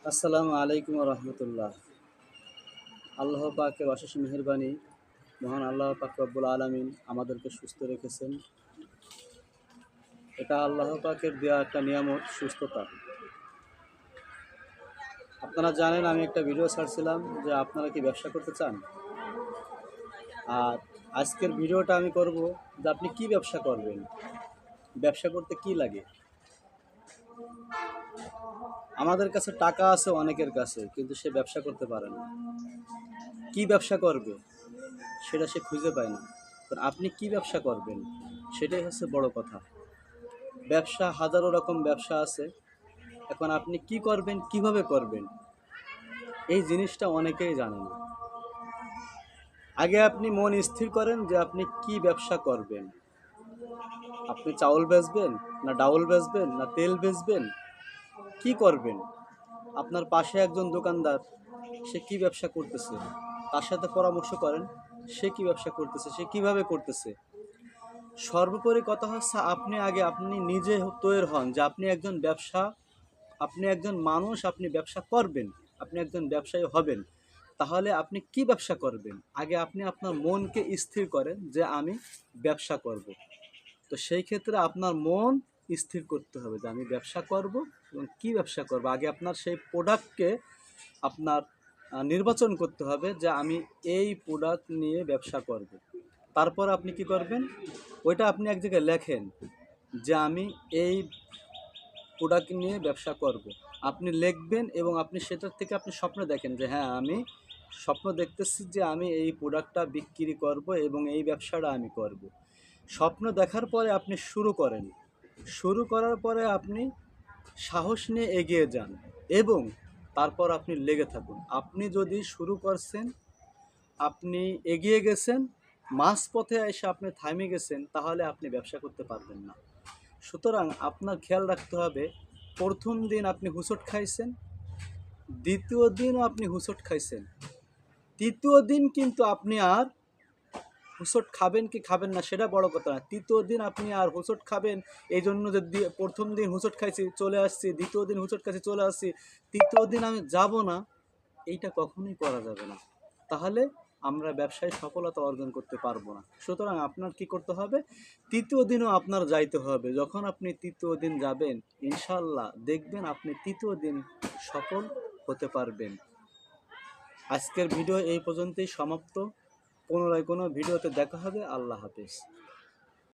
আসসালামু আলাইকুম রহমতুল্লাহ। আল্লাহ পাকের অশেষ মেহেরবানি, মহান আল্লাহ পাক রব্বুল আলামিন আমাদেরকে সুস্থ রেখেছেন। এটা আল্লাহ পাকের দেওয়া একটা নিয়ামত, সুস্থতা। আপনারা জানেন, আমি একটা ভিডিও ছাড়ছিলাম যে আপনারা কি ব্যবসা করতে চান। আর আজকের ভিডিওটা আমি করব যে আপনি কি ব্যবসা করবেন, ব্যবসা করতে কি লাগে। আমাদের কাছে টাকা আছে অনেকের কাছে, কিন্তু সে ব্যবসা করতে পারে না। কি ব্যবসা করবে সেটা সে খুঁজে পায় না। আপনি কি ব্যবসা করবেন সেটাই হচ্ছে বড় কথা। ব্যবসা হাজারো রকম ব্যবসা আছে। এখন আপনি কি করবেন, কিভাবে করবেন, এই জিনিসটা অনেকেই জানে না। আগে আপনি মন স্থির করেন যে আপনি কি ব্যবসা করবেন। আপনি চাউল বেচবেন, না ডাউল বেচবেন, না তেল বেচবেন, কি করবেন। আপনার পাশে একজন দোকানদার, সে কি ব্যবসা করতেছে, তার সাথে পরামর্শ করেন। সে কি ব্যবসা করতেছে, সে কিভাবে করতেছে। সর্বোপরি কথা হচ্ছে আপনি নিজে তৈরি হন যে আপনি একজন মানুষ, আপনি ব্যবসা করবেন, আপনি একজন ব্যবসায়ী হবেন। তাহলে আপনি কি ব্যবসা করবেন, আগে আপনি আপনার মনকে স্থির করেন যে আমি ব্যবসা করব। তো সেই ক্ষেত্রে আপনার মন স্থির করতে হবে যে আমি ব্যবসা করব এবং কি ব্যবসা করব। আগে আপনার সেই প্রোডাক্টকে আপনার নির্বাচন করতে হবে যে আমি এই প্রোডাক্ট নিয়ে ব্যবসা করব। তারপর আপনি কি করবেন, ওইটা আপনি এক জায়গায় লেখেন যে আমি এই প্রোডাক্ট নিয়ে ব্যবসা করব। আপনি লিখবেন এবং আপনি সেটার থেকে আপনি স্বপ্ন দেখেন যে হ্যাঁ, আমি স্বপ্ন দেখতেছি যে আমি এই প্রোডাক্টটা বিক্রি করব এবং এই ব্যবসাটা আমি করব। স্বপ্ন দেখার পরে আপনি শুরু করেন। শুরু করার পরে আপনি সাহস নিয়ে এগিয়ে যান এবং তারপর আপনি লেগে থাকুন। আপনি যদি শুরু করছেন, আপনি এগিয়ে গেছেন, মাঝপথে এসে আপনি থামে গেছেন, তাহলে আপনি ব্যবসা করতে পারবেন না। সুতরাং আপনার খেয়াল রাখতে হবে, প্রথম দিন আপনি হুঁচট খাইছেন, দ্বিতীয় দিনও আপনি হুঁচট খাইছেন, তৃতীয় দিন কিন্তু আপনি আর হুঁচট খাবেন কি খাবেন না সেটা বড় কথা না। তৃতীয় দিন আপনি আর হুঁচট খাবেন এই জন্য যে প্রথম দিন হুঁচট খাইছি চলে আসছি, দ্বিতীয় দিন হুঁচট খাইছি চলে আসছি, তৃতীয় দিন আমি যাব না, এইটা কখনোই করা যাবে না। তাহলে আমরা ব্যবসায় সফলতা অর্জন করতে পারবো না। সুতরাং আপনার কি করতে হবে, তৃতীয় দিনও আপনার যাইতে হবে। যখন আপনি তৃতীয় দিন যাবেন, ইনশাল্লাহ দেখবেন আপনি তৃতীয় দিন সফল হতে পারবেন। আজকের ভিডিও এই পর্যন্তই সমাপ্ত। পুনরায় কোনো ভিডিওতে দেখা হবে। আল্লাহ হাফেজ।